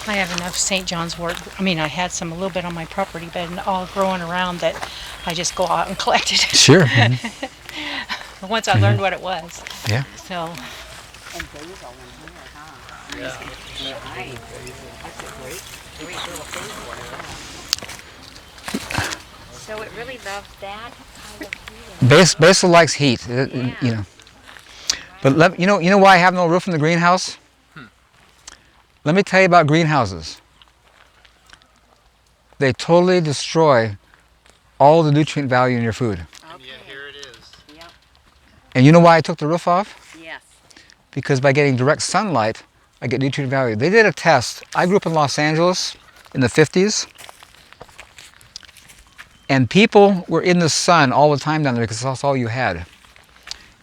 I have enough St. John's wort. I mean, I had some a little bit on my property, but all growing around that I just go out and collect it. Sure. Mm-hmm. Once I learned what it was. Yeah. So. And basil in here, huh? Yeah. Nice. That's a great little thing for it. So it really loves that kind of heat. Basil likes heat, you know. But you know why I have no roof in the greenhouse? Let me tell you about greenhouses. They totally destroy all the nutrient value in your food. Okay. Yeah, here it is. Yep. And you know why I took the roof off? Yes. Because by getting direct sunlight, I get nutrient value. They did a test. I grew up in Los Angeles in the 50s. And people were in the sun all the time down there because that's all you had.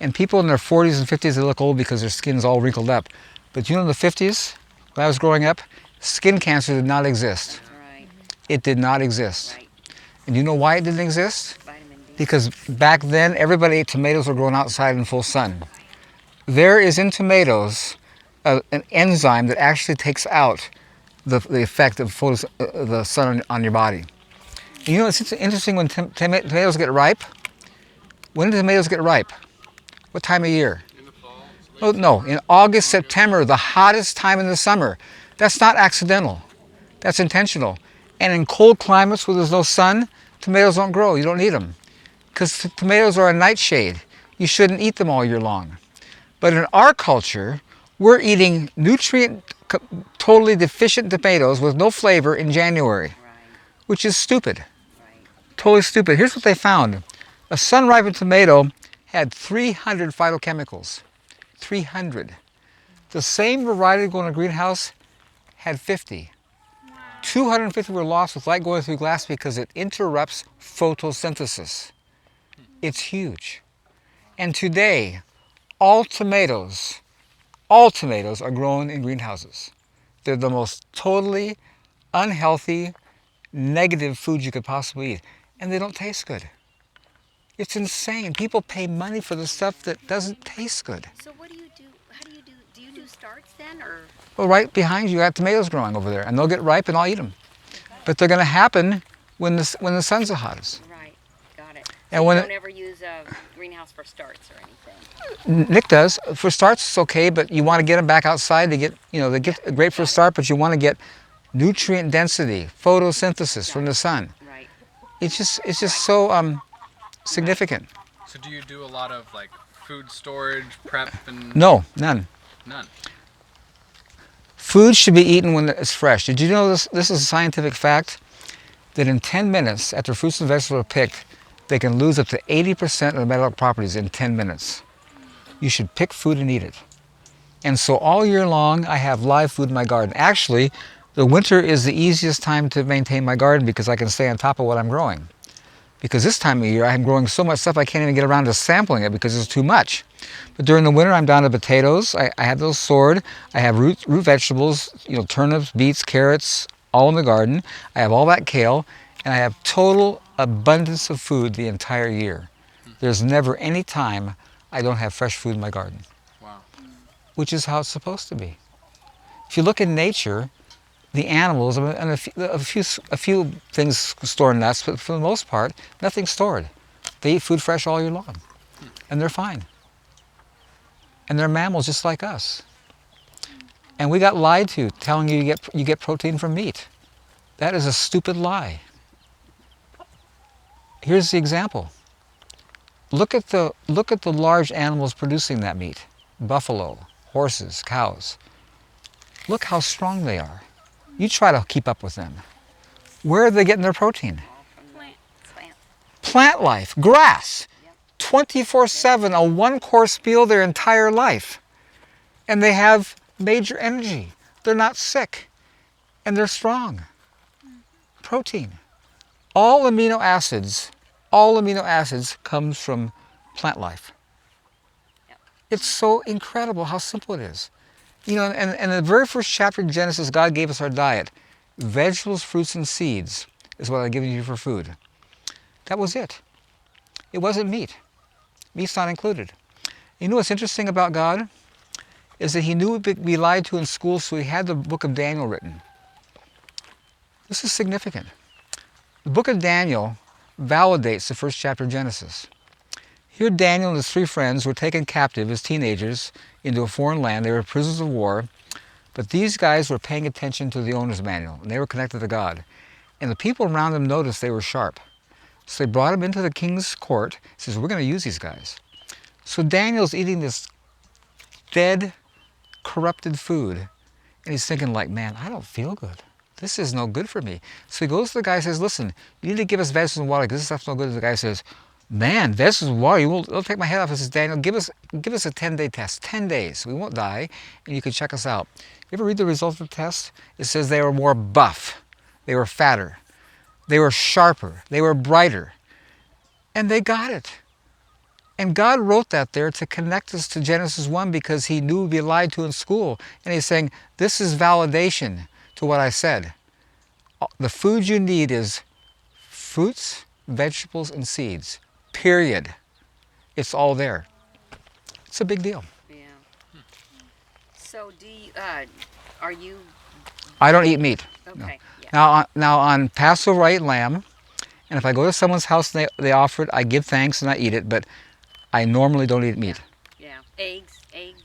And people in their 40s and 50s, they look old because their skin's all wrinkled up. But you know in the 50s, when I was growing up, skin cancer did not exist. Right. It did not exist. Right. And you know why it didn't exist? Vitamin D. Because back then, everybody ate tomatoes were grown outside in full sun. There is in tomatoes an enzyme that actually takes out the effect of the sun on your body. And you know, it's interesting when tomatoes get ripe. When do tomatoes get ripe? What time of year? In the fall. Oh, no, in August, September, the hottest time in the summer. That's not accidental. That's intentional. And in cold climates where there's no sun, tomatoes don't grow. You don't need them. Because tomatoes are a nightshade. You shouldn't eat them all year long. But in our culture, we're eating totally deficient tomatoes with no flavor in January, Right. which is stupid. Right. Totally stupid. Here's what they found. A sun-ripened tomato had 300 phytochemicals. 300. The same variety grown in a greenhouse had 50. 250 were lost with light going through glass because it interrupts photosynthesis. It's huge. And today, all tomatoes are grown in greenhouses. They're the most totally unhealthy, negative food you could possibly eat. And they don't taste good. It's insane. People pay money for the stuff that doesn't taste good. So what do you do? How do you do starts then, or? Well, right behind you, got tomatoes growing over there, and they'll get ripe and I'll eat them. But they're going to happen when the sun's the hottest. Right, got it. And So when you don't ever use a greenhouse for starts or anything? Nick does. For starts, it's okay, but you want to get them back outside to get, they get great for a start, but you want to get nutrient density, photosynthesis from the sun. Right. It's just so significant. So do you do a lot of like food storage, prep, and No, none. none? Food should be eaten when it's fresh. Did you know this? This is a scientific fact that in 10 minutes after fruits and vegetables are picked, they can lose up to 80% of the metabolic properties in 10 minutes. You should pick food and eat it. And so all year long, I have live food in my garden. Actually, the winter is the easiest time to maintain my garden because I can stay on top of what I'm growing. Because this time of year, I'm growing so much stuff I can't even get around to sampling it because it's too much. But during the winter, I'm down to potatoes. I have those stored. I have root vegetables, turnips, beets, carrots, all in the garden. I have all that kale, and I have total abundance of food the entire year. There's never any time I don't have fresh food in my garden. Wow. Which is how it's supposed to be. If you look in nature, the animals, and a few things store nuts, but for the most part, nothing's stored. They eat food fresh all year long, and they're fine. And they're mammals just like us. And we got lied to, telling you get protein from meat. That is a stupid lie. Here's the example. Look at the large animals producing that meat. Buffalo, horses, cows. Look how strong they are. You try to keep up with them. Where are they getting their protein? Plant life, grass. 24/7, a one-course meal their entire life. And they have major energy. They're not sick. And they're strong. Protein. All amino acids comes from plant life. It's so incredible how simple it is. And the very first chapter in Genesis, God gave us our diet. Vegetables, fruits, and seeds is what I've given you for food. That was it. It wasn't meat. Meat's not included. You know what's interesting about God? Is that he knew we'd be lied to in school, so he had the book of Daniel written. This is significant. The book of Daniel validates the first chapter of Genesis. Here Daniel and his 3 friends were taken captive as teenagers into a foreign land. They were prisoners of war, but these guys were paying attention to the owner's manual, and they were connected to God. And the people around them noticed they were sharp. So they brought them into the king's court. He says, we're going to use these guys. So Daniel's eating this dead, corrupted food, and he's thinking like, man, I don't feel good. This is no good for me. So he goes to the guy and says, listen, you need to give us vegetables and water because this stuff's no good. And the guy says, man, vegetables and water, it'll take my head off. He says, Daniel, give us a 10-day test, 10 days. We won't die, and you can check us out. You ever read the results of the test? It says they were more buff. They were fatter. They were sharper. They were brighter. And they got it. And God wrote that there to connect us to Genesis 1 because he knew we'd be lied to in school. And he's saying, this is validation to what I said. The food you need is fruits, vegetables, and seeds. Period. It's all there. It's a big deal. Yeah. So are you? I don't eat meat. Okay. No. Yeah. Now on Passover I eat lamb, and if I go to someone's house and they offer it, I give thanks and I eat it, but I normally don't eat meat. Yeah. Eggs.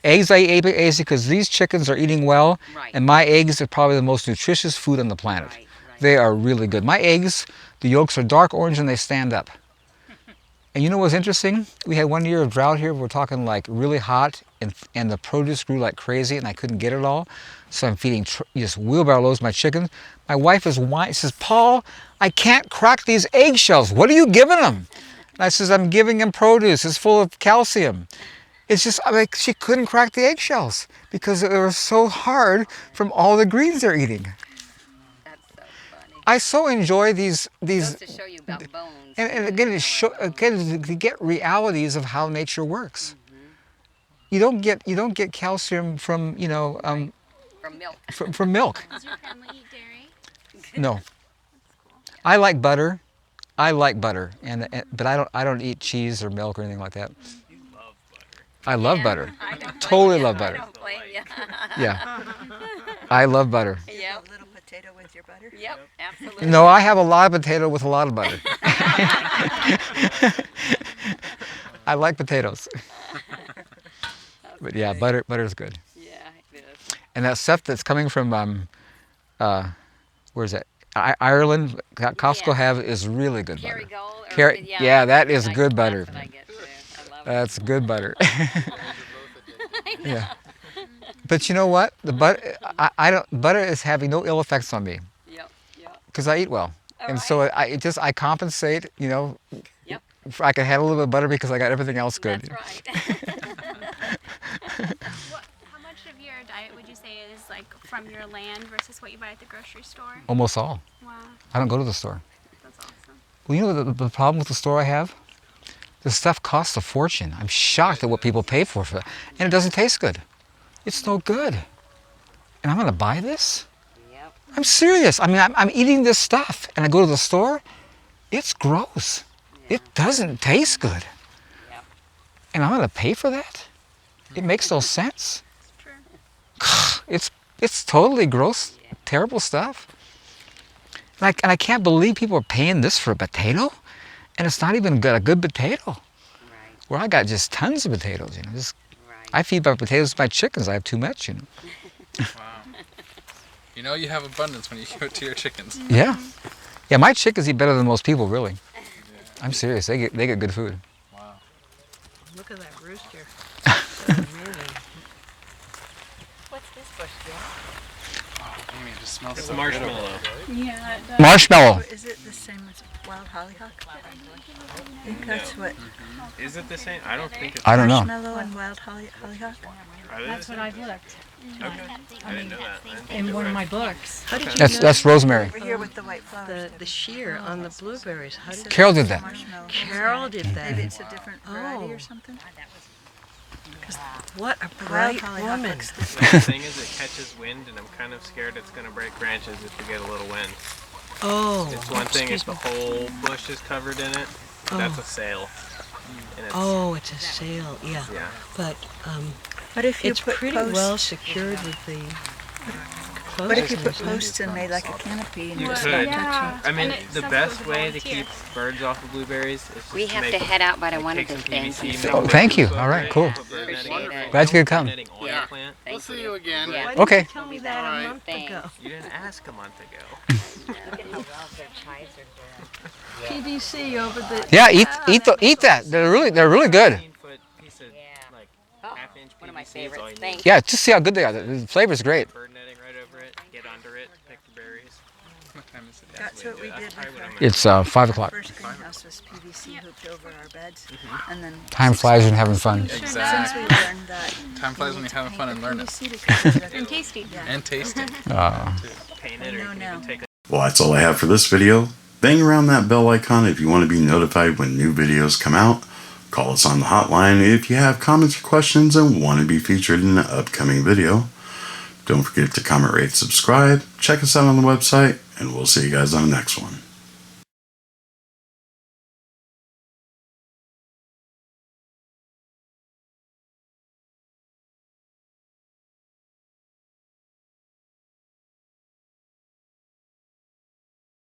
Eggs I eat eggs because these chickens are eating well, Right. and my eggs are probably the most nutritious food on the planet. Right. They are really good. My eggs, the yolks are dark orange and they stand up. And you know what's interesting? We had 1 year of drought here. We're talking like really hot, and the produce grew like crazy, and I couldn't get it all. So I'm feeding just wheelbarrow loads of my chickens. My wife is whining. She says, Paul, I can't crack these eggshells. What are you giving them? And I says, I'm giving them produce. It's full of calcium. It's just like she couldn't crack the eggshells because they were so hard from all the greens they're eating. That's so funny. I so enjoy these Goes to show you about bones. and again, to get realities of how nature works. Mm-hmm. You don't get calcium from From milk. from milk. Does your family eat dairy? No. I like butter. But I don't eat cheese or milk or anything like that. You love butter. I love butter. I don't blame Totally you. love butter. I don't blame you. Yeah. I love butter. Yep. A little potato with your butter? Yep. Absolutely. No, I have a lot of potato with a lot of butter. I like potatoes. But yeah, butter's good. Yeah, it is. And that stuff that's coming from where is that? Ireland, Costco Yes. have is really good butter. Kerrygold. Yeah, that is good butter. That's what I get too. I love it. That's good butter. Yeah. But you know what? The butter is having no ill effects on me Yep. Yep. because I eat well. And so I compensate, Yep. I can have a little bit of butter because I got everything else good. That's right. How much of your diet would you say is like from your land versus what you buy at the grocery store? Almost all. Wow, I don't go to the store. that's awesome. Well, you know the problem with the store I have? The stuff costs a fortune. I'm shocked at what people pay for it. And it doesn't taste good. It's no good. And I'm going to buy this? Yep. I'm serious. I mean, I'm eating this stuff, and I go to the store. It's gross. It doesn't taste good. Yep. And I'm going to pay for that? It makes no sense. True. It's totally gross, terrible stuff. And I can't believe people are paying this for a potato, and it's not even a good potato. Right. Where I got just tons of potatoes, Just, Right. I feed my potatoes to my chickens. I have too much, Wow. You know you have abundance when you give it to your chickens. Yeah. Yeah, my chickens eat better than most people, really. I'm serious. They get good food. Wow. Look at that rooster. That's amazing. What's this bush doing? Oh, Amy, it just smells It's so marshmallow. Yeah, it does. Marshmallow. Is it the same as wild hollyhock? I think that's what Is it the same? I don't think it's. I don't know. marshmallow and wild hollyhock. Are they the That's what same? I've looked Okay. I didn't know that. I in one of my books. How did you That's rosemary. over here with the white flowers? The shear on the blueberries. How did Carol did that. Marshmallow. Carol did that? Maybe it's a different variety Oh. or something. What a The wild bright hollyhock woman. looks different. The thing is, it catches wind, and I'm kind of scared it's going to break branches if we get a little wind. Oh. It's one thing if excuse the me. whole bush is covered in it. That's a sail. And it's, Oh, it's to sale, yeah. Yeah. But What if you it's put pretty posts? well secured with the What if you put closures, isn't it? posts and made like a canopy and You just could. not touch Yeah. I mean, And it the sounds best good way to volunteer. keep birds off of blueberries is just We have make to head out, but I like, wanted take to some thank PVC, you make so a Oh, thank you. bird All right, net, cool. put bird netting Appreciate over it. it, Glad you could come. netting on Yeah. the plant. Thank We'll see you again. Yeah. Why didn't Okay. you tell me that a Alright. month Thanks. ago? You didn't ask a month ago. Look at how well their chives are doing. PVC over the. Yeah, eat that. They're really good. 15-foot piece of Yeah. like Oh, half-inch one of my PVC is all favorites. you need. Thank Yeah, just see how good they are. The flavor's great. Bird netting right over it. Get under it. Pick the berries. What time is it? That's what we did with probably what I'm our gonna It's 5 o'clock. first greenhouse was PVC hooked over our beds, and then Time flies when you're having fun. since we Exactly. learned that Time flies when you're having fun and learning. PVC because of the- And tasty. And tasting. paint it, or you can even take Well, that's all I have for this video. Bang around that bell icon if you want to be notified when new videos come out. Call us on the hotline if you have comments or questions and want to be featured in an upcoming video. Don't forget to comment, rate, subscribe. Check us out on the website, and we'll see you guys on the next one.